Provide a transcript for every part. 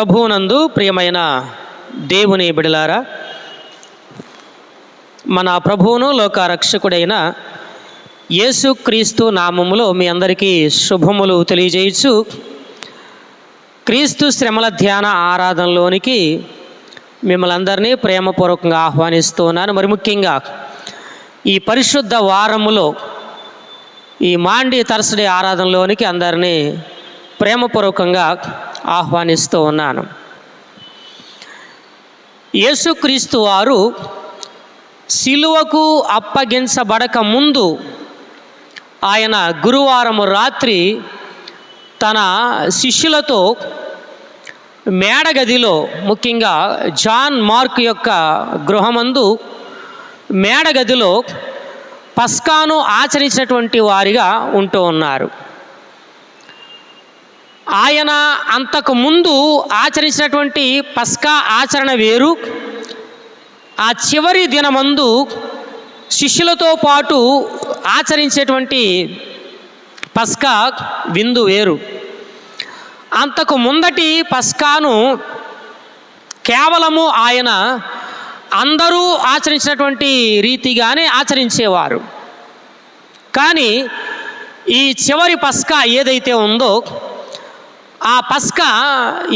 ప్రభువునందు ప్రియమైన దేవుని బిడలారా, మన ప్రభువును లోకరక్షకుడైన యేసుక్రీస్తు నామములో మీ అందరికీ శుభములు తెలియజేయచ్చు. క్రీస్తు శ్రమల ధ్యాన ఆరాధనలోనికి మిమ్మల్ని అందరినీ ప్రేమపూర్వకంగా ఆహ్వానిస్తున్నాను. మరి ముఖ్యంగా ఈ పరిశుద్ధ వారములో ఈ మాండి థర్స్డే ఆరాధనలోనికి అందరినీ ప్రేమపూర్వకంగా ఆహ్వానిస్తూ ఉన్నాను. యేసుక్రీస్తు వారు సిలువకు అప్పగించబడక ముందు ఆయన గురువారం రాత్రి తన శిష్యులతో మేడగదిలో, ముఖ్యంగా జాన్ మార్క్ యొక్క గృహమందు మేడగదిలో పస్కాను ఆచరించినటువంటి వారిగా ఉంటూ ఉన్నారు. ఆయన అంతకు ముందు ఆచరించినటువంటి పస్కా ఆచరణ వేరు, ఆ చివరి దినమందు శిష్యులతో పాటు ఆచరించేటువంటి పస్కా విందు వేరు. అంతకు ముందటి పస్కాను కేవలము ఆయన అందరూ ఆచరించినటువంటి రీతిగానే ఆచరించేవారు. కానీ ఈ చివరి పస్కా ఏదైతే ఉందో ఆ పస్కా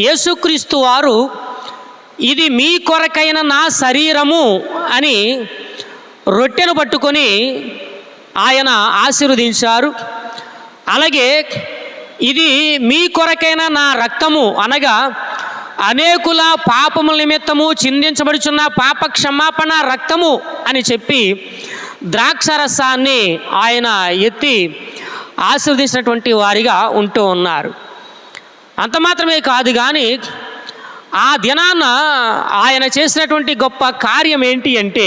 యేసుక్రీస్తు వారు ఇది మీ కొరకైన నా శరీరము అని రొట్టెను పట్టుకొని ఆయన ఆశీర్వదించారు. అలాగే ఇది మీ కొరకైన నా రక్తము, అనగా అనేకుల పాపముల నిమిత్తము చిందించబడుచున్న పాప క్షమాపణ రక్తము అని చెప్పి ద్రాక్షరసాన్ని ఆయన ఎత్తి ఆశీర్వదించినటువంటి వారిగా ఉంటూ ఉన్నారు. అంత మాత్రమే కాదు, కానీ ఆ దినాన ఆయన చేసినటువంటి గొప్ప కార్యం ఏంటి అంటే,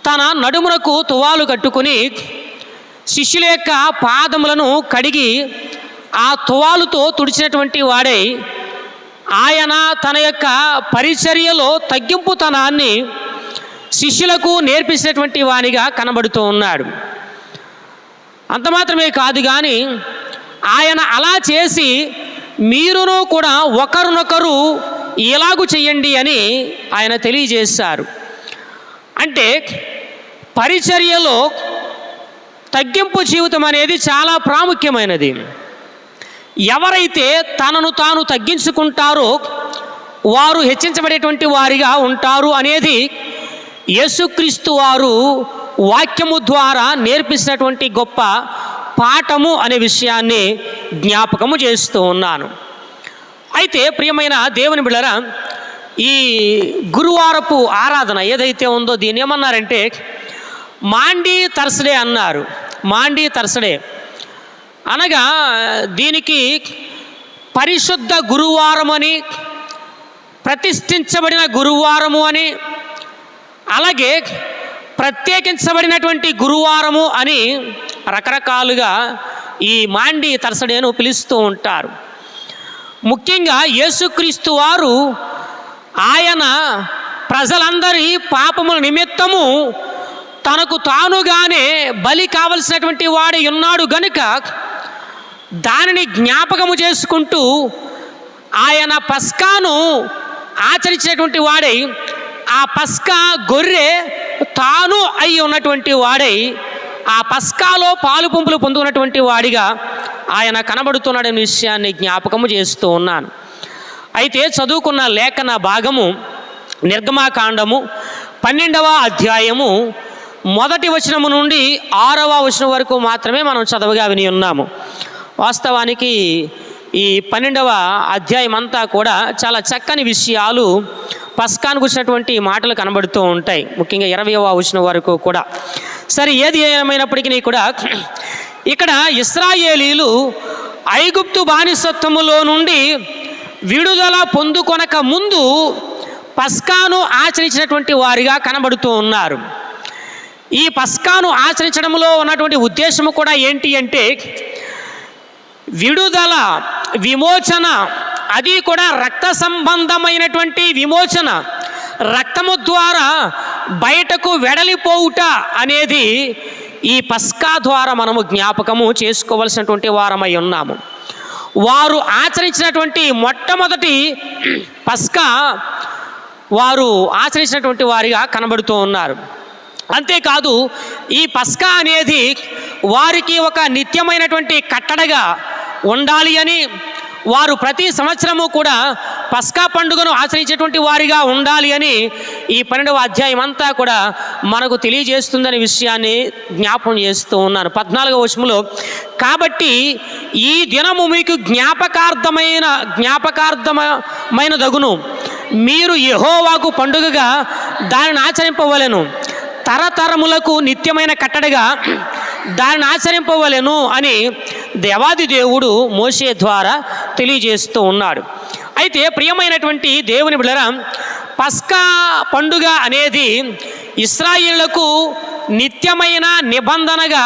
తన నడుమునకు తువాలు కట్టుకుని శిష్యుల యొక్క పాదములను కడిగి ఆ తువాలుతో తుడిచినటువంటి వాడై ఆయన తన యొక్క పరిచర్యలో తగ్గింపుతనాన్ని శిష్యులకు నేర్పించినటువంటి వానిగా కనబడుతూ ఉన్నాడు. అంత మాత్రమే కాదు, కానీ ఆయన అలా చేసి మీరును కూడా ఒకరినొకరు ఇలాగు చెయ్యండి అని ఆయన తెలియజేశారు. అంటే పరిచర్యలో తగ్గింపు జీవితం అనేది చాలా ప్రాముఖ్యమైనది. ఎవరైతే తనను తాను తగ్గించుకుంటారో వారు హెచ్చించబడేటువంటి వారిగా ఉంటారు అనేది యేసుక్రీస్తు వారు వాక్యము ద్వారా నేర్పించినటువంటి గొప్ప పాఠము అనే విషయాన్ని జ్ఞాపకము చేస్తూ ఉన్నాను. అయితే ప్రియమైన దేవుని బిడ్డలారా, ఈ గురువారపు ఆరాధన ఏదైతే ఉందో దీన్ని ఏమన్నారంటే మాండి థర్స్డే అన్నారు. మాండి థర్స్డే అనగా దీనికి పరిశుద్ధ గురువారం అని, ప్రతిష్ఠించబడిన గురువారము అని, అలాగే ప్రత్యేకించబడినటువంటి గురువారము అని రకరకాలుగా ఈ మాండి థర్స్డేను పిలుస్తూ ఉంటారు. ముఖ్యంగా యేసుక్రీస్తు వారు ఆయన ప్రజలందరి పాపముల నిమిత్తము తనకు తానుగానే బలి కావలసినటువంటి వాడై ఉన్నాడు గనుక దానిని జ్ఞాపకము చేసుకుంటూ ఆయన పస్కాను ఆచరించినటువంటి వాడై, ఆ పస్కా గొర్రె తాను అయి ఉన్నటువంటి వాడై ఆ పస్కాలో పాలు పంపులు పొందుకున్నటువంటి వాడిగా ఆయన కనబడుతున్నాడనే విషయాన్ని జ్ఞాపకము చేస్తూ ఉన్నాను. అయితే చదువుకున్న లేఖన భాగము నిర్గమాకాండము 12వ అధ్యాయము 1వ వచనము నుండి 6వ వచనం వరకు మాత్రమే మనం చదవగా విని ఉన్నాము. వాస్తవానికి ఈ 12వ అధ్యాయం అంతా కూడా చాలా చక్కని విషయాలు పస్కాను గురించినటువంటి మాటలు కనబడుతూ ఉంటాయి, ముఖ్యంగా 20వ వచనం వరకు కూడా. సరే, ఏది ఏమైనప్పటికీ కూడా ఇక్కడ ఇశ్రాయేలీలు ఐగుప్తు బానిసత్వములో నుండి విడుదల పొందుకొనక ముందు పస్కాను ఆచరించినటువంటి వారిగా కనబడుతూ ఉన్నారు. ఈ పస్కాను ఆచరించడంలో ఉన్నటువంటి ఉద్దేశము కూడా ఏంటి అంటే విడుదల, విమోచన, అది కూడా రక్త సంబంధమైనటువంటి విమోచన, రక్తము ద్వారా బయటకు వెడలిపోవుట అనేది ఈ పస్కా ద్వారా మనము జ్ఞాపకము చేసుకోవలసినటువంటి వారమై ఉన్నాము. వారు ఆచరించినటువంటి మొట్టమొదటి పస్కా వారు ఆచరించినటువంటి వారిగా కనబడుతూ ఉన్నారు. అంతేకాదు ఈ పస్కా అనేది వారికి ఒక నిత్యమైనటువంటి కట్టడగా ఉండాలి అని, వారు ప్రతి సంవత్సరము కూడా పస్కా పండుగను ఆచరించేటువంటి వారిగా ఉండాలి అని ఈ 12వ అధ్యాయం అంతా కూడా మనకు తెలియజేస్తుందనే విషయాన్ని జ్ఞాపకం చేస్తూ ఉన్నాను. 14వ వచనంలో, కాబట్టి ఈ దినము మీకు జ్ఞాపకార్థమైన దగును, మీరు యెహోవాకు పండుగగా దానిని ఆచరింపవలెను, తరతరములకు నిత్యమైన కట్టడగా దానిని ఆచరింపవలెను అని దేవాది దేవుడు మోషే ద్వారా తెలియజేస్తూ ఉన్నాడు. అయితే ప్రియమైనటువంటి దేవుని బిడ్డలారా, పస్కా పండుగ అనేది ఇశ్రాయేలులకు నిత్యమైన నిబంధనగా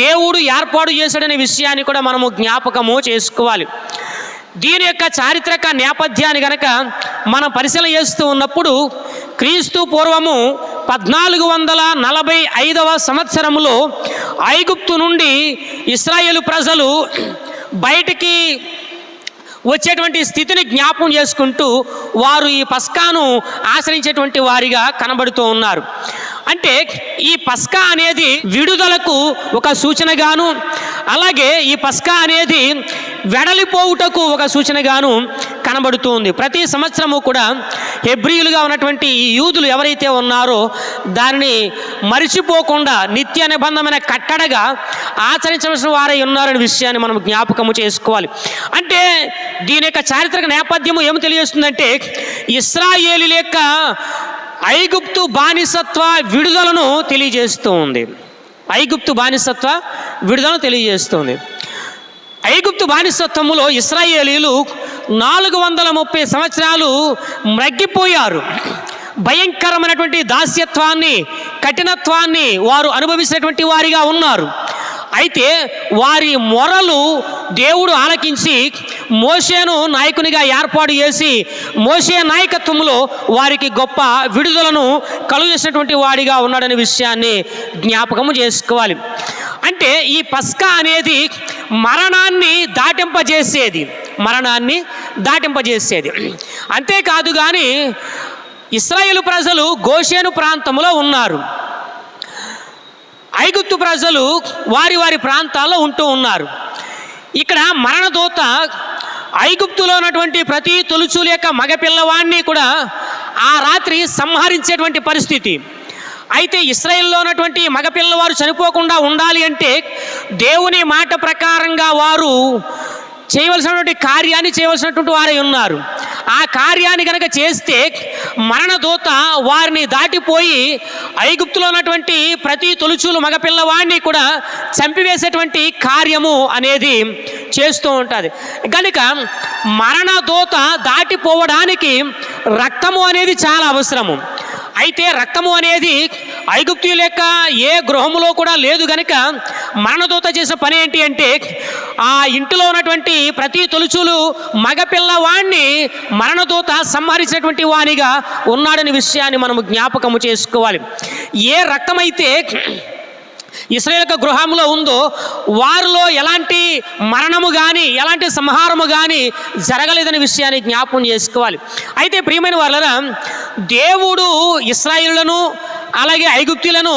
దేవుడు ఏర్పాటు చేశాడనే విషయాన్ని కూడా మనము జ్ఞాపకము చేసుకోవాలి. దీని యొక్క చారిత్రక నేపథ్యాన్ని గనక మనం పరిశీలన చేస్తూ ఉన్నప్పుడు, క్రీస్తు పూర్వము 1445వ సంవత్సరంలో ఐగుప్తు నుండి ఇశ్రాయేలు ప్రజలు బయటికి వచ్చేటువంటి స్థితిని జ్ఞాపకం చేసుకుంటూ వారు ఈ పస్కాను ఆచరించేటువంటి వారిగా కనబడుతూ ఉన్నారు. అంటే ఈ పస్కా అనేది విడుదలకు ఒక సూచనగాను, అలాగే ఈ పస్కా అనేది వెడలిపోవుటకు ఒక సూచనగాను కనబడుతుంది. ప్రతి సంవత్సరము కూడా హెబ్రీయులుగా ఉన్నటువంటి ఈ యూదులు ఎవరైతే ఉన్నారో దానిని మరిచిపోకుండా నిత్య నిబంధమైన కట్టడగా ఆచరించవలసిన వారై ఉన్నారనే విషయాన్ని మనం జ్ఞాపకము చేసుకోవాలి. అంటే దీని యొక్క చారిత్రక నేపథ్యము ఏమి తెలియజేస్తుందంటే, ఇశ్రాయేలీయుల యొక్క ఐగుప్తు బానిసత్వ విడుదలను తెలియజేస్తూ ఉంది. ఐగుప్తు బానిసత్వ విడుదలను తెలియజేస్తుంది. ఐగుప్తు బానిసత్వములో ఇశ్రాయేలీయులు 430 సంవత్సరాలు మ్రగ్గిపోయారు. భయంకరమైనటువంటి దాస్యత్వాన్ని, కఠినత్వాన్ని వారు అనుభవించినటువంటి వారిగా ఉన్నారు. అయితే వారి మొరలు దేవుడు ఆలకించి మోషేను నాయకునిగా ఏర్పాటు చేసి మోషే నాయకత్వంలో వారికి గొప్ప విడుదలను కలుగజేసినటువంటి వాడిగా ఉన్నాడనే విషయాన్ని జ్ఞాపకము చేసుకోవాలి. అంటే ఈ పస్కా అనేది మరణాన్ని దాటింపజేసేది. అంతేకాదు కానీ ఇశ్రాయేలు ప్రజలు గోషేను ప్రాంతంలో ఉన్నారు. ఐగుప్తు ప్రజలు వారి వారి ప్రాంతాల్లో ఉంటూ ఉన్నారు. ఇక్కడ మరణదూత ఐగుప్తులో ఉన్నటువంటి ప్రతి తొలుచూలు యొక్క మగపిల్లవాడిని కూడా ఆ రాత్రి సంహరించేటువంటి పరిస్థితి. అయితే ఇశ్రాయేల్లో ఉన్నటువంటి మగపిల్లవారు చనిపోకుండా ఉండాలి అంటే దేవుని మాట ప్రకారంగా వారు చేయవలసినటువంటి కార్యాన్ని చేయవలసినటువంటి వారై ఉన్నారు. ఆ కార్యాన్ని కనుక చేస్తే మరణదూత వారిని దాటిపోయి ఐగుప్తులో ఉన్నటువంటి ప్రతి తొలుచూలు మగపిల్లవాడిని కూడా చంపివేసేటువంటి కార్యము అనేది చేస్తూ ఉంటుంది. కనుక మరణదూత దాటిపోవడానికి రక్తము అనేది చాలా అవసరము. అయితే రక్తము అనేది ఐగుప్తీయుల యొక్క ఏ గృహములో కూడా లేదు. కనుక మరణదూత చేసిన పని ఏంటి అంటే ఆ ఇంటిలో ఉన్నటువంటి ప్రతి తొలుచూలు మగపిల్లవాడిని మరణదూత సంహరించినటువంటి వానిగా ఉన్నాడని విషయాన్ని మనము జ్ఞాపకము చేసుకోవాలి. ఏ రక్తమైతే ఇశ్రాయేలు యొక్క గృహంలో ఉందో వారిలో ఎలాంటి మరణము కానీ ఎలాంటి సంహారము కానీ జరగలేదనే విషయాన్ని జ్ఞాపకం చేసుకోవాలి. అయితే ప్రియమైన వాళ్ళరా, దేవుడు ఇశ్రాయేలులను అలాగే ఐగుప్తీయులను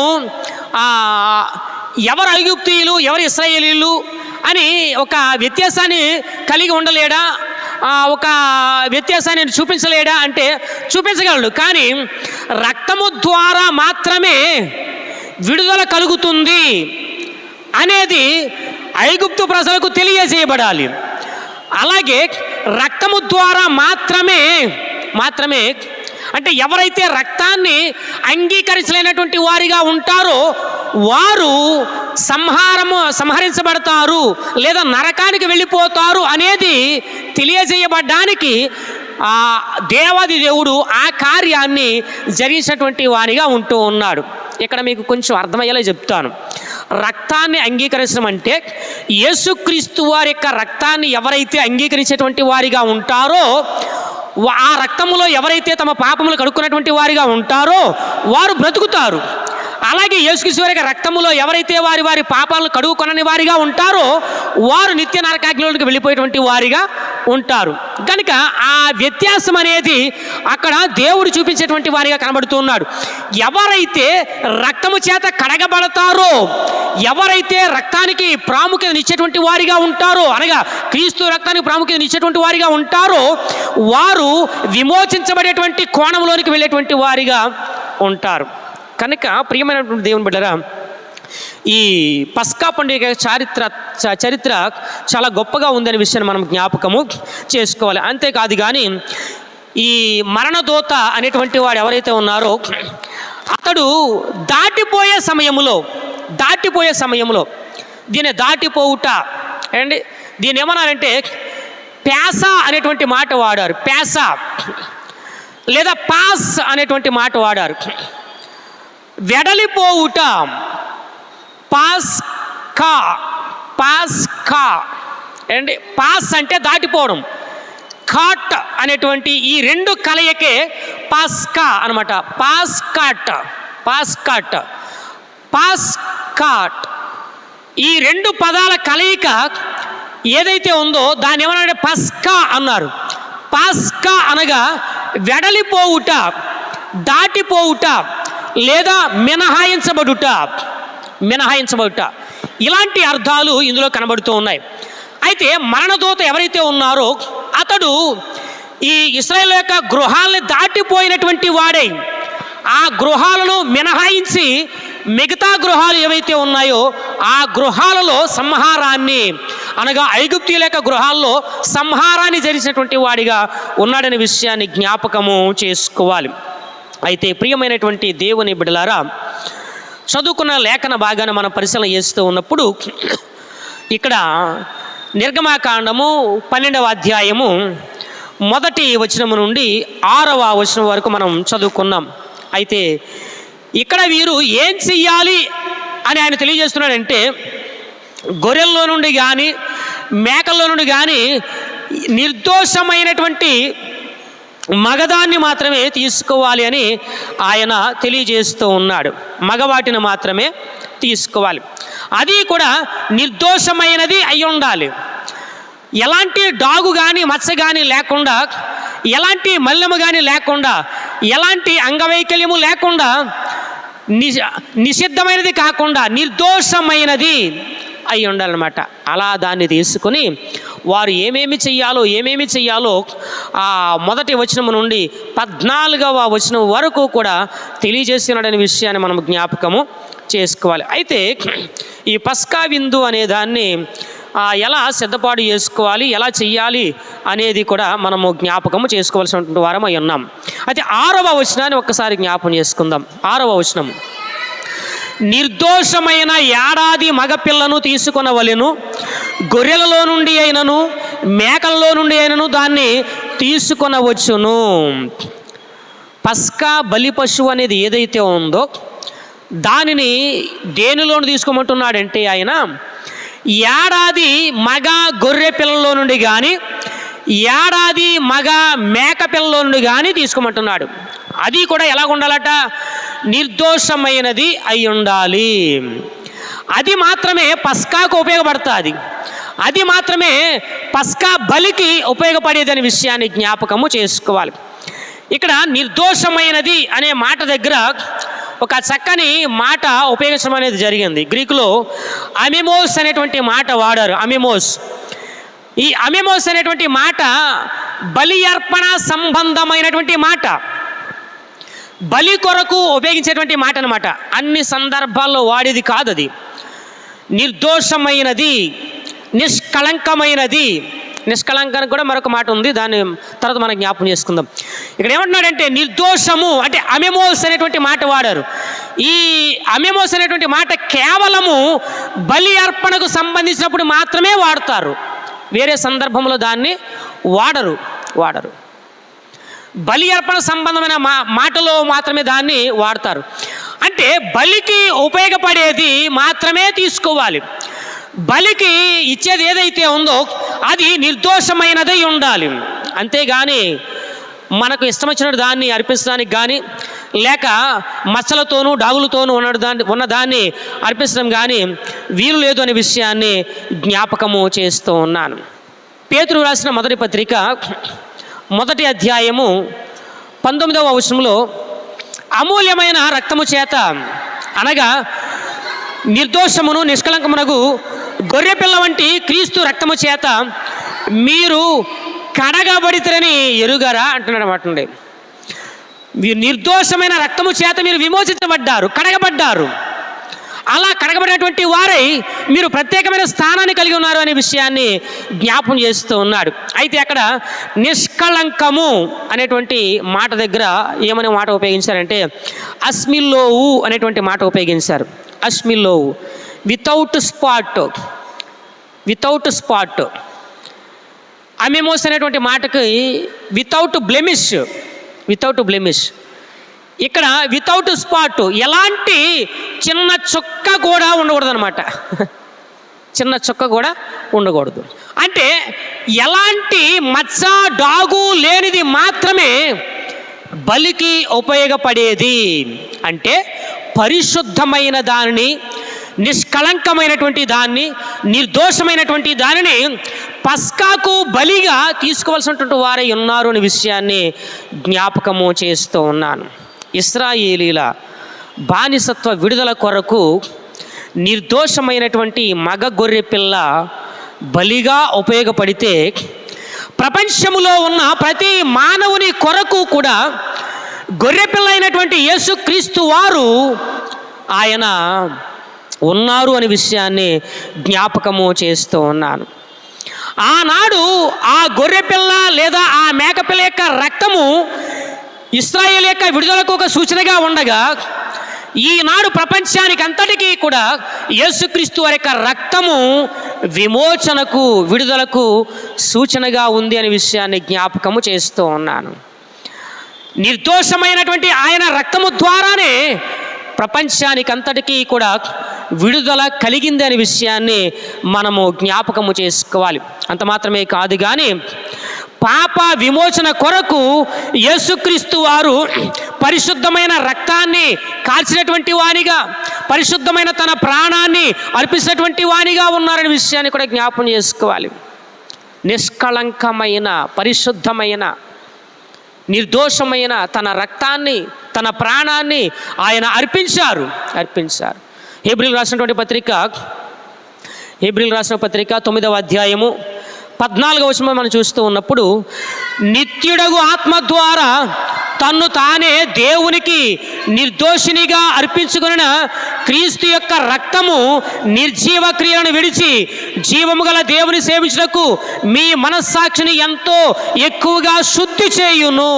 ఎవరు ఐగుప్తీయులు ఎవరు ఇశ్రాయేలీయులు అని ఒక వ్యత్యాసాన్ని కలిగి ఉండలేడా, ఒక వ్యత్యాసాన్ని చూపించలేడా అంటే చూపించగలడు. కానీ రక్తము ద్వారా మాత్రమే విడుదల కలుగుతుంది అనేది ఐగుప్తు ప్రజలకు తెలియజేయబడాలి. అలాగే రక్తము ద్వారా మాత్రమే అంటే ఎవరైతే రక్తాన్ని అంగీకరించలేనటువంటి వారిగా ఉంటారో వారు సంహరించబడతారు లేదా నరకానికి వెళ్ళిపోతారు అనేది తెలియజేయబడ్డానికి దేవాది దేవుడు ఆ కార్యాన్ని జరిగినటువంటి వారిగా ఉంటూ ఉన్నాడు. ఇక్కడ మీకు కొంచెం అర్థమయ్యేలా చెప్తాను. రక్తాన్ని అంగీకరించడం అంటే యేసుక్రీస్తు వారి యొక్క రక్తాన్ని ఎవరైతే అంగీకరించేటువంటి వారిగా ఉంటారో ఆ రక్తములో ఎవరైతే తమ పాపములు కడుక్కున్నటువంటి వారిగా ఉంటారో వారు బ్రతుకుతారు. అలాగే యేసుక్రీస్తు వారి యొక్క రక్తములో ఎవరైతే వారి వారి పాపాలను కడుగుకొనని వారిగా ఉంటారో వారు నిత్య నరకాగ్నిలోకి వెళ్ళిపోయేటువంటి వారిగా ఉంటారు. కనుక ఆ వ్యత్యాసం అనేది అక్కడ దేవుడు చూపించేటువంటి వారిగా కనబడుతూ ఉన్నాడు. ఎవరైతే రక్తము చేత కడగబడతారో, ఎవరైతే రక్తానికి ప్రాముఖ్యత ఇచ్చేటువంటి వారిగా ఉంటారో, అనగా క్రీస్తు రక్తానికి ప్రాముఖ్యత ఇచ్చేటువంటి వారిగా ఉంటారో వారు విమోచించబడేటువంటి కోణంలోనికి వెళ్ళేటువంటి వారిగా ఉంటారు. కనుక ప్రియమైనటువంటి దేవుని బిడ్డలారా, ఈ పస్కా పండుగ చరిత్ర చాలా గొప్పగా ఉందనే విషయాన్ని మనం జ్ఞాపకము చేసుకోవాలి. అంతేకాదు కానీ ఈ మరణదూత అనేటువంటి వాడు ఎవరైతే ఉన్నారో అతడు దాటిపోయే సమయంలో దీన్ని దాటిపోవుట అండి, దీన్ని ఏమన్నారంటే ప్యాస అనేటువంటి మాట వాడారు. ప్యాస లేదా పాస్ అనేటువంటి మాట వాడారు. వెడలిపోవుట, పాస్కా అండి. పాస్ అంటే దాటిపోవడం, కాట్ అనేటువంటి ఈ రెండు కలయికే పాస్కా అనమాట. పాస్కాట్ ఈ రెండు పదాల కలయిక ఏదైతే ఉందో దాన్ని ఏమన్నా పస్కా అన్నారు. పాస్కా అనగా వెడలిపోవుట, దాటిపోవుట లేదా మినహాయించబడుట. ఇలాంటి అర్థాలు ఇందులో కనబడుతూ ఉన్నాయి. అయితే మరణదూత ఎవరైతే ఉన్నారో అతడు ఈ ఇశ్రాయేలు యొక్క గృహాలని దాటిపోయినటువంటి వాడై ఆ గృహాలను మినహాయించి మిగతా గృహాలు ఏవైతే ఉన్నాయో ఆ గృహాలలో సంహారాన్ని, అనగా ఐగుప్తీయుల యొక్క గృహాల్లో సంహారాన్ని జరిగినటువంటి వాడిగా ఉన్నాడనే విషయాన్ని జ్ఞాపకము చేసుకోవాలి. అయితే ప్రియమైనటువంటి దేవుని బిడ్డలారా, చదువుకున్న లేఖన భాగాన్ని మనం పరిశీలన చేస్తూ ఉన్నప్పుడు ఇక్కడ నిర్గమాకాండము 12వ అధ్యాయము 1వ వచనము నుండి 6వ వచనం వరకు మనం చదువుకున్నాం. అయితే ఇక్కడ వీరు ఏం చెయ్యాలి అని ఆయన తెలియజేస్తున్నాడంటే, గొర్రెల్లో నుండి కానీ మేకల్లో నుండి కానీ నిర్దోషమైనటువంటి మగదాన్ని మాత్రమే తీసుకోవాలి అని ఆయన తెలియజేస్తూ ఉన్నాడు. మగవాటిని మాత్రమే తీసుకోవాలి, అది కూడా నిర్దోషమైనది అయి ఉండాలి. ఎలాంటి డాగు కానీ మచ్చ కానీ లేకుండా, ఎలాంటి మల్లెము కానీ లేకుండా, ఎలాంటి అంగవైకల్యము లేకుండా, నిషిద్ధమైనది కాకుండా నిర్దోషమైనది అయి ఉండాలన్నమాట. అలా దాన్ని తీసుకుని వారు ఏమేమి చెయ్యాలో ఆ 1వ వచనం నుండి 14వ వచనం వరకు కూడా తెలియజేస్తున్నాడనే విషయాన్ని మనం జ్ఞాపకము చేసుకోవాలి. అయితే ఈ పస్కా విందు అనే దాన్ని ఎలా సిద్ధపాటు చేసుకోవాలి, ఎలా చెయ్యాలి అనేది కూడా మనము జ్ఞాపకము చేసుకోవాల్సినటువంటి వారమై ఉన్నాం. అయితే 6వ వచనాన్ని ఒక్కసారి జ్ఞాపకం చేసుకుందాం. 6వ వచనం, నిర్దోషమైన ఏడాది మగపిల్లను తీసుకొనవలెను, గొర్రెలలో నుండి అయినను మేకల్లో నుండి అయినను దాన్ని తీసుకొనవచ్చును. పస్కా బలి పశువు అనేది ఏదైతే ఉందో దానిని దేనిలోను తీసుకోమంటున్నాడంటే ఆయన ఏడాది మగ గొర్రె పిల్లల్లో నుండి కానీ ఏడాది మగ మేక పిల్లలో నుండి కానీ తీసుకోమంటున్నాడు. అది కూడా ఎలా ఉండాలట? నిర్దోషమైనది అయి ఉండాలి. అది మాత్రమే పస్కాకు ఉపయోగపడుతుంది, అది మాత్రమే పస్కా బలికి ఉపయోగపడేదనే విషయాన్ని జ్ఞాపకము చేసుకోవాలి. ఇక్కడ నిర్దోషమైనది అనే మాట దగ్గర ఒక చక్కని మాట ఉపయోగించడం అనేది జరిగింది. గ్రీకులో అమిమోస్ అనేటువంటి మాట వాడారు. ఈ అమిమోస్ అనేటువంటి మాట బలి అర్పణ సంబంధమైనటువంటి మాట, బలి కొరకు ఉపయోగించేటువంటి మాట అన్నమాట. అన్ని సందర్భాల్లో వాడేది కాదు. అది నిర్దోషమైనది, నిష్కళంకమైనది. నిష్కళంకానికి కూడా మరొక మాట ఉంది, దాన్ని తర్వాత మనం జ్ఞాపకం చేసుకుందాం. ఇక్కడ ఏమంటున్నాడంటే నిర్దోషము అంటే అమిమోస్ అనేటువంటి మాట వాడారు. ఈ అమిమోస్ అనేటువంటి మాట కేవలము బలి అర్పణకు సంబంధించినప్పుడు మాత్రమే వాడతారు, వేరే సందర్భంలో దాన్ని వాడరు. బలి అర్పణ సంబంధమైన మాటలో మాత్రమే దాన్ని వాడతారు. అంటే బలికి ఉపయోగపడేది మాత్రమే తీసుకోవాలి. బలికి ఇచ్చేది ఏదైతే ఉందో అది నిర్దోషమైనదై ఉండాలి. అంతేగాని మనకు ఇష్టం వచ్చిన దాన్ని అర్పించడానికి కానీ, లేక మచ్చలతోనూ డాగులతోనూ ఉన్న దాన్ని అర్పించడం కానీ వీలు లేదు అనే విషయాన్ని జ్ఞాపకము చేస్తూ ఉన్నాను. పేతురు రాసిన మొదటి పత్రిక 1వ అధ్యాయము 19వ వచనంలో, అమూల్యమైన రక్తము చేత అనగా నిర్దోషమును నిష్కలంకమునగు గొర్రెపిల్ల వంటి క్రీస్తు రక్తము చేత మీరు కడగబడితేరని ఎరుగరా అంటున్నాడు అన్నమాట. మీరు నిర్దోషమైన రక్తము చేత మీరు విమోచించబడ్డారు, కడగబడ్డారు. అలా కడగబడినటువంటి వారై మీరు ప్రత్యేకమైన స్థానాన్ని కలిగి ఉన్నారు అనే విషయాన్ని జ్ఞాపం చేస్తూ ఉన్నాడు. అయితే అక్కడ నిష్కళంకము అనేటువంటి మాట దగ్గర ఏమనే మాట ఉపయోగించారంటే అస్మిల్లోవు అనేటువంటి మాట ఉపయోగించారు. అస్మిల్లోవు, వితౌట్ స్పాట్. అమెమోస్ అనేటువంటి మాటకి వితౌట్ బ్లెమిష్. ఇక్కడ వితౌట్ స్పాట్, ఎలాంటి చిన్న చుక్క కూడా ఉండకూడదు అనమాట. చిన్న చుక్క కూడా ఉండకూడదు అంటే ఎలాంటి మచ్చ డాగు లేనిది మాత్రమే బలికి ఉపయోగపడేది. అంటే పరిశుద్ధమైన దానిని, నిష్కళంకమైనటువంటి దాన్ని, నిర్దోషమైనటువంటి దానిని పస్కాకు బలిగా తీసుకోవాల్సినటువంటి వారై ఉన్నారు అనే విషయాన్ని జ్ఞాపకము చేస్తూ ఉన్నాను. ఇశ్రాయేలీల బానిసత్వ విడుదల కొరకు నిర్దోషమైనటువంటి మగ గొర్రె పిల్ల బలిగా ఉపయోగపడితే, ప్రపంచంలో ఉన్న ప్రతి మానవుని కొరకు కూడా గొర్రెపిల్ల అయినటువంటి యేసుక్రీస్తు వారు ఆయన ఉన్నారు అనే విషయాన్ని జ్ఞాపకము చేస్తూ ఉన్నాను. ఆనాడు ఆ గొర్రెపిల్ల లేదా ఆ మేకపిల్ల యొక్క రక్తము ఇశ్రాయేలు యొక్క విడుదలకు ఒక సూచనగా ఉండగా, ఈనాడు ప్రపంచానికి అంతటికీ కూడా యేసుక్రీస్తు వారి యొక్క రక్తము విమోచనకు, విడుదలకు సూచనగా ఉంది అనే విషయాన్ని జ్ఞాపకము చేస్తూ ఉన్నాను. నిర్దోషమైనటువంటి ఆయన రక్తము ద్వారానే ప్రపంచానికి అంతటికీ కూడా విడుదల కలిగింది అనే విషయాన్ని మనము జ్ఞాపకము చేసుకోవాలి. అంత మాత్రమే కాదు కానీ పాప విమోచన కొరకు యేసుక్రీస్తు వారు పరిశుద్ధమైన రక్తాన్ని కాల్చినటువంటి వానిగా, పరిశుద్ధమైన తన ప్రాణాన్ని అర్పించినటువంటి వానిగా ఉన్నారనే విషయాన్ని కూడా జ్ఞాపకం చేసుకోవాలి. నిష్కళంకమైన, పరిశుద్ధమైన, నిర్దోషమైన తన రక్తాన్ని, తన ప్రాణాన్ని ఆయన అర్పించారు. హెబ్రీలు రాసినటువంటి పత్రిక 9వ అధ్యాయము 14వ వచనం మనం చూస్తూ ఉన్నప్పుడు, నిత్యుడగు ఆత్మ ద్వారా తన్ను తానే దేవునికి నిర్దోషినిగా అర్పించుకున్న క్రీస్తు యొక్క రక్తము నిర్జీవ క్రియలను విడిచి జీవము గల దేవుని సేవించుటకు మీ మనస్సాక్షిని ఎంతో ఎక్కువగా శుద్ధి చేయును.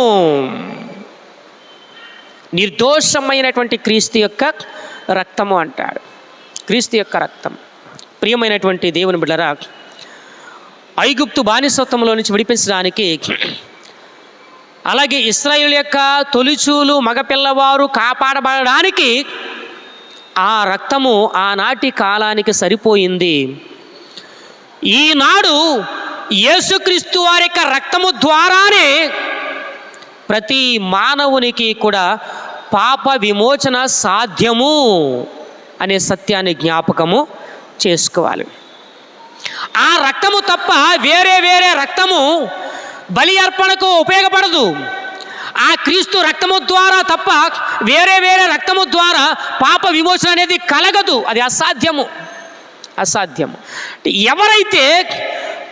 నిర్దోషమైనటువంటి క్రీస్తు యొక్క రక్తము అంటాడు. క్రీస్తు యొక్క రక్తం. ప్రియమైనటువంటి దేవుని బిడ్డలారా, ఐగుప్తు బానిసత్వంలో నుంచి విడిపించడానికి, అలాగే ఇశ్రాయేలు యొక్క తొలిచూలు మగపిల్లవారు కాపాడబడడానికి ఆ రక్తము ఆనాటి కాలానికి సరిపోయింది. ఈనాడు యేసుక్రీస్తు వారి యొక్క రక్తము ద్వారానే ప్రతి మానవునికి కూడా పాప విమోచన సాధ్యము అనే సత్యాన్ని జ్ఞాపకము చేసుకోవాలి. ఆ రక్తము తప్ప వేరే రక్తము బలి అర్పణకు ఉపయోగపడదు. ఆ క్రీస్తు రక్తము ద్వారా తప్ప వేరే రక్తము ద్వారా పాప విమోచన అనేది కలగదు. అది అసాధ్యము. ఎవరైతే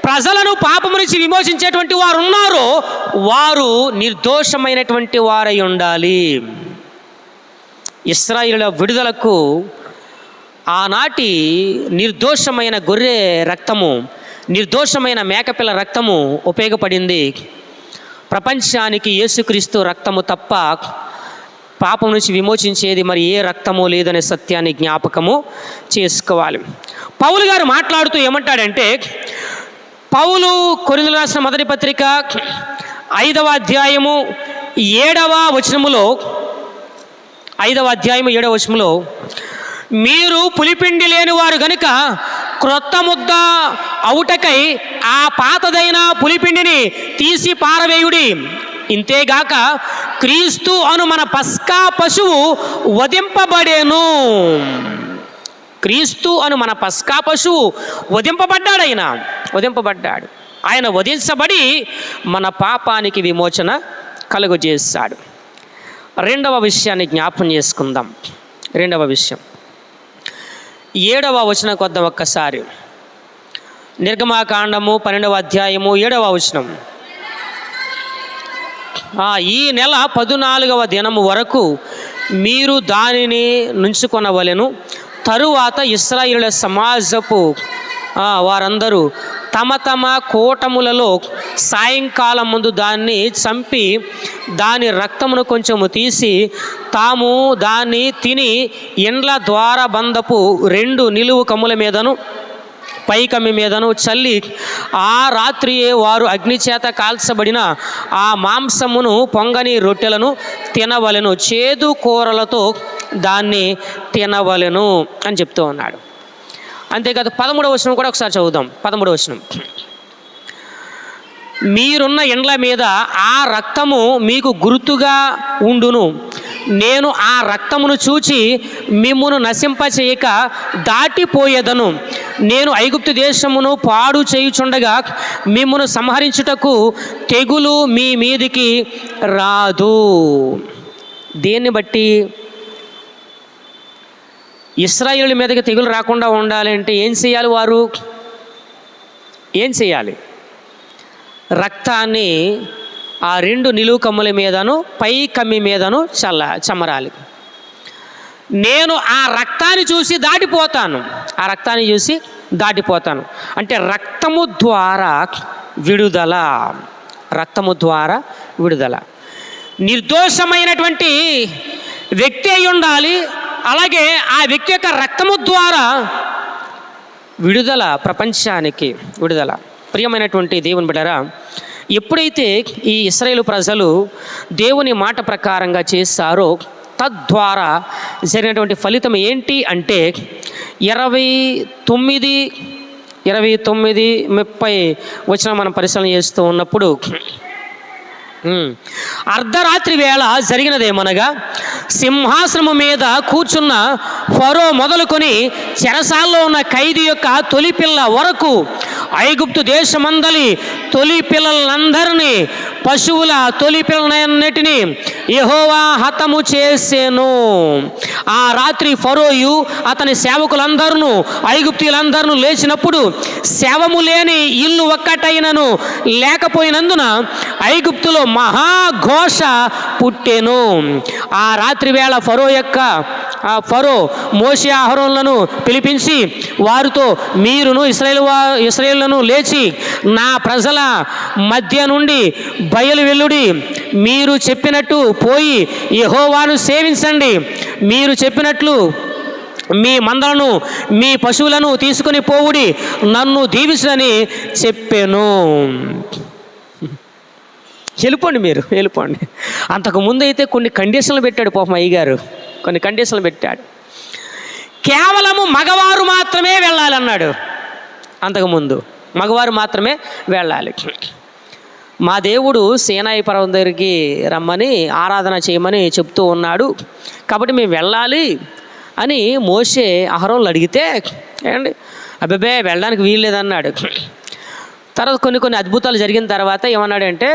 ప్రజలను పాపము నుంచి విమోచించేటువంటి వారు ఉన్నారో వారు నిర్దోషమైనటువంటి వారై ఉండాలి. ఇశ్రాయేలు విడుదలకు ఆనాటి నిర్దోషమైన గొర్రె రక్తము, నిర్దోషమైన మేకపిల్ల రక్తము ఉపయోగపడింది. ప్రపంచానికి యేసుక్రీస్తు రక్తము తప్ప పాపం నుంచి విమోచించేది మరి ఏ రక్తము లేదనే సత్యాన్ని జ్ఞాపకము చేసుకోవాలి. పౌలు గారు మాట్లాడుతూ ఏమంటాడంటే, పౌలు కొరింథీయులకు రాసిన మొదటి పత్రిక 5వ అధ్యాయము 7వ వచనములో, 5వ అధ్యాయము 7వ వచనములో, మీరు పులిపిండి లేని వారు గనుక క్రొత్త ముద్ద అవుటకై ఆ పాతదైన పులిపిండిని తీసి పారవేయుడి. ఇంతేగాక క్రీస్తు అను మన పస్కా పశువు వధింపబడేను. క్రీస్తు అను మన పస్కా పశువు వధింపబడ్డాడు. వధింపబడ్డాడు. ఆయన వధించబడి మన పాపానికి విమోచన కలుగజేశాడు. రెండవ విషయాన్ని జ్ఞాపం చేసుకుందాం. రెండవ విషయం 7వ వచనం కొద్దాం ఒక్కసారి. నిర్గమాకాండము 12వ అధ్యాయము 7వ వచనం. ఈ నెల 14వ దినము వరకు మీరు దానిని నుంచుకొనవలెను. తరువాత ఇశ్రాయేలు సమాజపు వారందరూ తమ తమ కూటములలో సాయంకాలం ముందు దాన్ని చంపి దాని రక్తమును కొంచెము తీసి తాము దాన్ని తిని ఇండ్ల ద్వారబంధపు 2 నిలువు కమ్ముల మీదను పైకమ్మి మీదను చల్లి ఆ రాత్రియే వారు అగ్నిచేత కాల్చబడిన ఆ మాంసమును పొంగని రొట్టెలను తినవలెను, చేదు కూరలతో దాన్ని తినవలెను అని చెప్తూ ఉన్నాడు. అంతేకాదు 13వ వచనం కూడా ఒకసారి చదువుదాం. 13వ వచనం. మీరున్న ఇండ్ల మీద ఆ రక్తము మీకు గుర్తుగా ఉండును. నేను ఆ రక్తమును చూచి మిమ్మును నశింపచేయక దాటిపోయేదను. నేను ఐగుప్తు దేశమును పాడు చేయుచుండగా మిమ్మును సంహరించుటకు తెగులు మీ మీదికి రాదు. దేన్ని బట్టి? ఇశ్రాయేలు మీదకి తెగులు రాకుండా ఉండాలంటే ఏం చేయాలి? వారు ఏం చేయాలి? రక్తాన్ని ఆ 2 నిలువు కమ్ముల మీదను పై కమ్మి మీదను చమ్మరాలి. నేను ఆ రక్తాన్ని చూసి దాటిపోతాను. ఆ రక్తాన్ని చూసి దాటిపోతాను అంటే రక్తము ద్వారా విడుదల. రక్తము ద్వారా విడుదల. నిర్దోషమైనటువంటి వ్యక్తి అయి ఉండాలి. అలాగే ఆ వ్యక్తి యొక్క రక్తము ద్వారా విడుదల, ప్రపంచానికి విడుదల. ప్రియమైనటువంటి దేవుని బిడ్డలారా, ఎప్పుడైతే ఈ ఇశ్రాయేలు ప్రజలు దేవుని మాట ప్రకారంగా చేశారో తద్వారా జరిగినటువంటి ఫలితం ఏంటి అంటే 29, 30 వచనం మనం పరిశీలన చేస్తూ ఉన్నప్పుడు అర్ధరాత్రి వేళ జరిగినదేమనగా సింహాసనము మీద కూర్చున్న ఫరో మొదలుకొని చెరసాల్లో ఉన్న ఖైదీ యొక్క తొలి పిల్ల వరకు ఐగుప్తు దేశమందలి తొలి పిల్లలందరినీ, పశువుల తొలి పిల్లలన్నిటినీ యెహోవా హతము చేసెను. ఆ రాత్రి ఫరోయు అతని సేవకులందరూ ఐగుప్తీయులందరూ లేచినప్పుడు శవము లేని ఇల్లు ఒక్కటైనను లేకపోయినందున ఐగుప్తులో మహాఘోష పుట్టెను. ఆ రాత్రి వేళ ఫరో మోషే అహరోనులను పిలిపించి వారితో, మీరును ఇశ్రాయేలును లేచి నా ప్రజల మధ్య నుండి బయలు వెల్లుడి. మీరు చెప్పినట్టు పోయి యెహోవాను సేవించండి. మీరు చెప్పినట్లు మీ మందలను మీ పశువులను తీసుకుని పోవుడి, నన్ను దీవించని చెప్పాను. వెళ్ళిపోండి. అంతకుముందు అయితే కొన్ని కండిషన్లు పెట్టాడు పాపం అయ్యగారు. కొన్ని కండిషన్లు పెట్టాడు. కేవలము మగవారు మాత్రమే వెళ్ళాలన్నాడు. అంతకుముందు మగవారు మాత్రమే వెళ్ళాలి. మా దేవుడు సీనాయి పర్వతం దగ్గరికి రమ్మని ఆరాధన చేయమని చెప్తూ ఉన్నాడు, కాబట్టి మేము వెళ్ళాలి అని మోషే అహరోనులు అడిగితే ఏమండి అబ్బాబే వెళ్ళడానికి వీలు లేదన్నాడు. తర్వాత కొన్ని అద్భుతాలు జరిగిన తర్వాత ఏమన్నాడంటే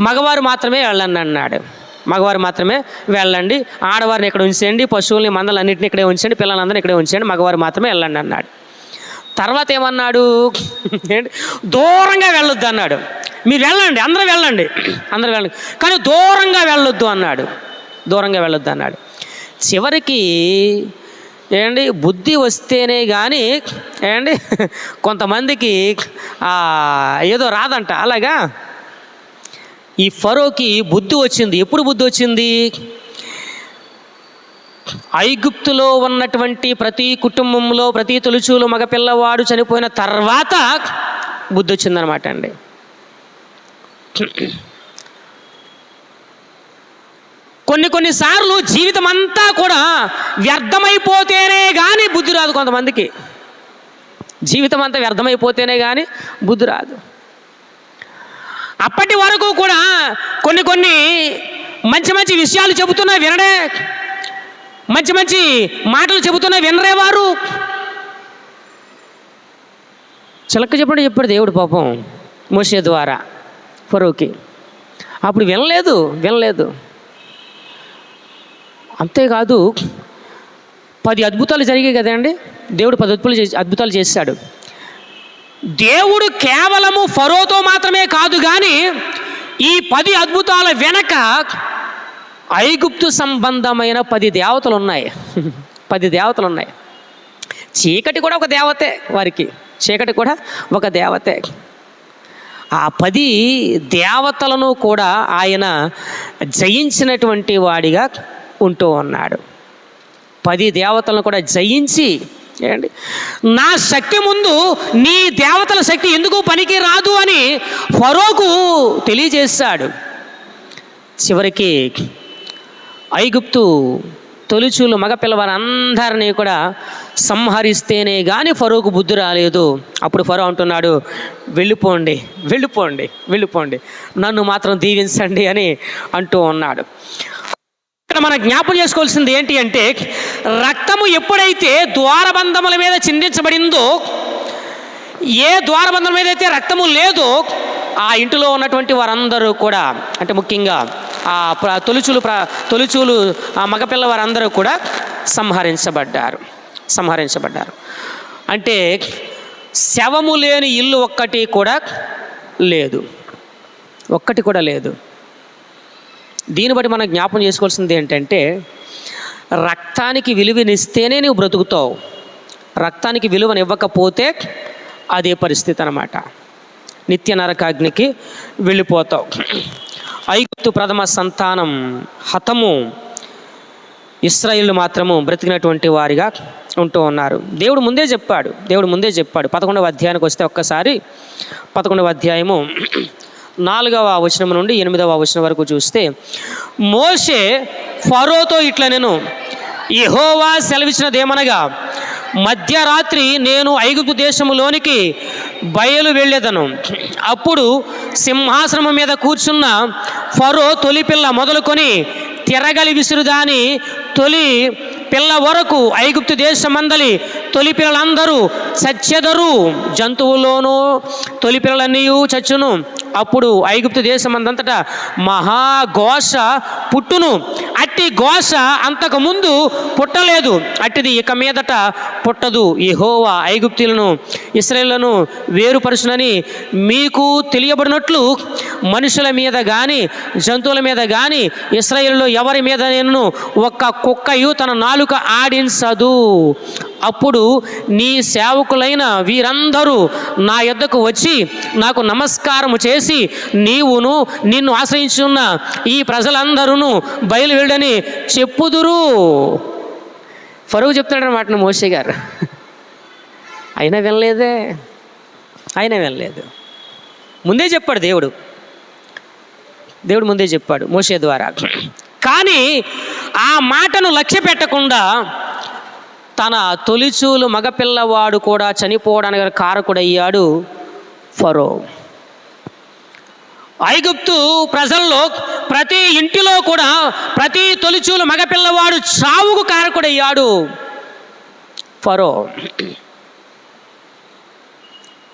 మగవారు మాత్రమే వెళ్ళండి అన్నాడు. మగవారు మాత్రమే వెళ్ళండి, ఆడవారిని ఇక్కడ ఉంచండి, పశువుల్ని మందలన్నింటినీ ఇక్కడే ఉంచండి, పిల్లలందరినీ ఇక్కడే ఉంచండి, మగవారు మాత్రమే వెళ్ళండి అన్నాడు. తర్వాత ఏమన్నాడు? దూరంగా వెళ్ళొద్దు అన్నాడు. మీరు వెళ్ళండి, అందరూ వెళ్ళండి, కానీ దూరంగా వెళ్ళొద్దు అన్నాడు. చివరికి బుద్ధి వస్తేనే కానీ కొంతమందికి ఏదో రాదంట. అలాగా ఈ ఫరోకి బుద్ధి వచ్చింది. ఎప్పుడు బుద్ధి వచ్చింది? ఐగుప్తులో ఉన్నటువంటి ప్రతి కుటుంబంలో ప్రతి తొలిచూలు మగపిల్లవాడు చనిపోయిన తర్వాత బుద్ధి వచ్చిందనమాట అండి. కొన్నిసార్లు జీవితం అంతా కూడా వ్యర్థమైపోతేనే కానీ బుద్ధి రాదు. కొంతమందికి జీవితం అంతా వ్యర్థమైపోతేనే కానీ బుద్ధి రాదు. అప్పటి వరకు కూడా కొన్ని మంచి మంచి విషయాలు చెబుతున్నా వినడే, మంచి మంచి మాటలు చెబుతున్నా వినరే వారు. చిలక చెప్పాడు దేవుడు పాపం మోషే ద్వారా ఫరోకి. అప్పుడు వినలేదు. అంతేకాదు 10 అద్భుతాలు జరిగాయి కదండి. దేవుడు 10 అద్భుతాలు చేశాడు. దేవుడు కేవలము ఫరోతో మాత్రమే కాదు కానీ ఈ 10 అద్భుతాల వెనక ఐగుప్తు సంబంధమైన 10 దేవతలు ఉన్నాయి. 10 దేవతలు ఉన్నాయి. చీకటి కూడా ఒక దేవతే, వారికి చీకటి కూడా ఒక దేవతే. ఆ 10 దేవతలను కూడా ఆయన జయించినటువంటి వాడిగా ఉంటూ ఉన్నాడు. 10 దేవతలను కూడా జయించి, ఏంటి నా శక్తి ముందు నీ దేవతల శక్తి ఎందుకు పనికి రాదు అని ఫరోకు తెలియజేశాడు. చివరికి ఐగుప్తు తొలిచూలు మగపిల్లవారందరినీ కూడా సంహరిస్తేనే కానీ ఫరోకు బుద్ధి రాలేదు. అప్పుడు ఫరో అంటున్నాడు, వెళ్ళిపోండి, నన్ను మాత్రం దీవించండి అని అంటూ ఉన్నాడు. ఇక్కడ మనం జ్ఞాపం చేసుకోవాల్సింది ఏంటి అంటే, రక్తము ఎప్పుడైతే ద్వారబంధముల మీద చిందించబడిందో, ఏ ద్వారబంధం మీద అయితే రక్తము లేదో ఆ ఇంటిలో ఉన్నటువంటి వారందరూ కూడా, అంటే ముఖ్యంగా ఆ తొలిచూలు ఆ మగపిల్ల వారందరూ కూడా సంహరించబడ్డారు. అంటే శవము లేని ఇల్లు ఒక్కటి కూడా లేదు. దీన్ని బట్టి మనం జ్ఞాపం చేసుకోవాల్సింది ఏంటంటే, రక్తానికి విలువనిస్తేనే నువ్వు బ్రతుకుతావు. రక్తానికి విలువనివ్వకపోతే అదే పరిస్థితి అన్నమాట. నిత్య నరకాగ్నికి వెళ్ళిపోతావు. ఐగుప్తు ప్రథమ సంతానం హతము, ఇశ్రాయేలు మాత్రము బ్రతికినటువంటి వారిగా ఉంటూ ఉన్నారు. దేవుడు ముందే చెప్పాడు. 11వ అధ్యాయానికి వస్తే ఒక్కసారి 11వ అధ్యాయము 4వ వచనం నుండి 8వ వచనం వరకు చూస్తే, మోషే ఫరోతో ఇట్లా నేను యెహోవా సెలవిచ్చినదేమనగా, మధ్యరాత్రి నేను ఐగుప్తు దేశములోనికి బయలు వెళ్ళేదను. అప్పుడు సింహాసనం మీద కూర్చున్న ఫరో తొలి పిల్ల మొదలుకొని తిరగలి విసురుదాని తొలి పిల్ల వరకు ఐగుప్తు దేశమందలి తొలి పిల్లలందరూ చచ్చెదరు, జంతువుల్లోనూ తొలి పిల్లలన్నీ చచ్చును. అప్పుడు ఐగుప్తు దేశమందంతటా మహాఘోష పుట్టును. అట్టి ఘోష అంతకుముందు పుట్టలేదు, అట్టిది ఇక మీదట పుట్టదు. యెహోవా ఐగుప్తీయులను ఇశ్రాయేలును వేరుపరుచునని మీకు తెలియబడినట్లు మనుషుల మీద కానీ జంతువుల మీద కానీ ఇశ్రాయేలులో ఎవరి మీద నేను ఒక్క కుక్కయు తన నాలుక ఆడించదు. అప్పుడు నీ సేవకులైన వీరందరూ నా యొద్దకు వచ్చి నాకు నమస్కారము చేసి, నీవును నిన్ను ఆశ్రయించున్న ఈ ప్రజలందరూ బయలువెళ్ళని చెప్పుదురు. ఫరో చెప్తున్నాడు అన్నమాట మోషే గారు. అయినా వినలేదు. ముందే చెప్పాడు దేవుడు ముందే చెప్పాడు మోషే ద్వారా. కానీ ఆ మాటను లక్ష్య పెట్టకుండా తన తొలిచూలు మగపిల్లవాడు కూడా చనిపోవడానికి కారకుడయ్యాడు ఫరో. ఐగుప్తు ప్రజల్లో ప్రతి ఇంటిలో కూడా ప్రతి తొలిచూలు మగపిల్లవాడు చావుకు కారకుడయ్యాడు ఫరో.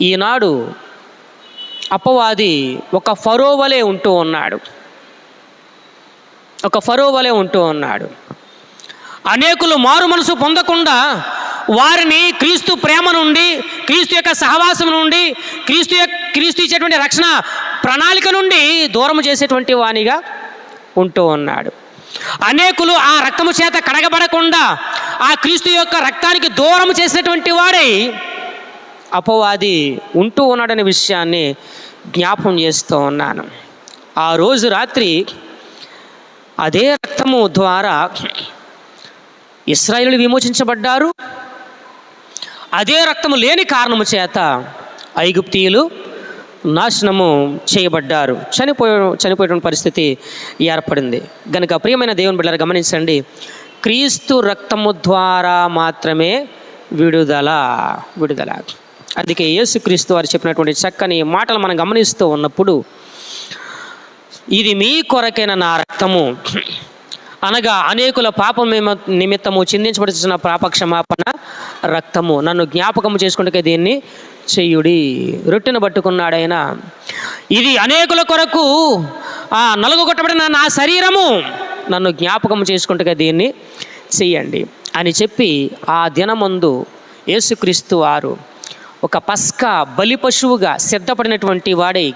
ఈనాడు అపవాది ఒక ఫరో వలె ఉంటూ ఉన్నాడు. అనేకులు మారు మనసు పొందకుండా వారిని క్రీస్తు ప్రేమ నుండి, క్రీస్తు యొక్క సహవాసం నుండి, క్రీస్తు ఇచ్చేటువంటి రక్షణ ప్రణాళిక నుండి దూరం చేసేటువంటి వానిగా ఉంటూ ఉన్నాడు. అనేకులు ఆ రక్తము చేత కడగబడకుండా ఆ క్రీస్తు యొక్క రక్తానికి దూరం చేసినటువంటి వాడై అపవాది ఉంటూ ఉన్నాడనే విషయాన్ని జ్ఞాపం చేస్తూ ఉన్నాను. ఆ రోజు రాత్రి అదే రక్తము ద్వారా ఇశ్రాయేలు విమోచించబడ్డారు. అదే రక్తము లేని కారణము చేత ఐగుప్తీయులు నాశనము చేయబడ్డారు, చనిపోయేటువంటి పరిస్థితి ఏర్పడింది. గనుక ప్రియమైన దేవుని బిడ్డలారా గమనించండి, క్రీస్తు రక్తము ద్వారా మాత్రమే విడుదల. అందుకే యేసుక్రీస్తు వారు చెప్పినటువంటి చక్కని మాటలు మనం గమనిస్తూ ఉన్నప్పుడు ఇది మీ కొరకైన నా రక్తము, అనగా అనేకుల పాపం నిమిత్తము చిందించబడుతున్న పాప క్షమాపణ రక్తము. నన్ను జ్ఞాపకము చేసుకుంటే దీన్ని చెయ్యుడి. రొట్టెను పట్టుకున్నాడు ఆయన. ఇది అనేకుల కొరకు నలుగొట్టబడిన నా శరీరము, నన్ను జ్ఞాపకము చేసుకుంటే దీన్ని చెయ్యండి అని చెప్పి ఆ దినమందు యేసుక్రీస్తు వారు ఒక పస్కా బలి పశువుగా సిద్ధపడినటువంటి వాడై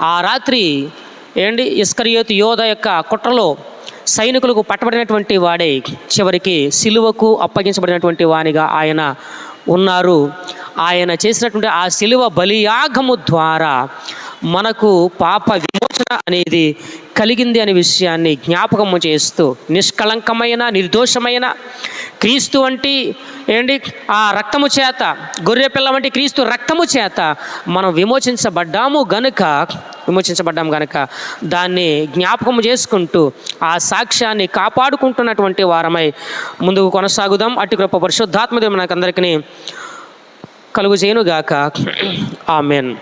ఆ రాత్రి ఇస్కరియోతు యోధ యొక్క కుట్రలో సైనికులకు పట్టబడినటువంటి వాడే చివరికి సిలువకు అప్పగించబడినటువంటి వానిగా ఆయన ఉన్నారు. ఆయన చేసినటువంటి ఆ సిలువ బలియాగము ద్వారా మనకు పాప విమోచన అనేది కలిగింది అనే విషయాన్ని జ్ఞాపకము చేస్తూ, నిష్కళంకమైన నిర్దోషమైన క్రీస్తు వంటి ఆ రక్తము చేత, గొర్రె పిల్ల వంటి క్రీస్తు రక్తము చేత మనం విమోచించబడ్డాము గనుక దాన్ని జ్ఞాపకము చేసుకుంటూ ఆ సాక్ష్యాన్ని కాపాడుకుంటున్నటువంటి వారమై ముందుకు కొనసాగుదాం. అట్టి కృప పరిశుద్ధాత్మ దేవుడు మనకందరికీ కలుగు చేయనుగాక. ఆమెన్.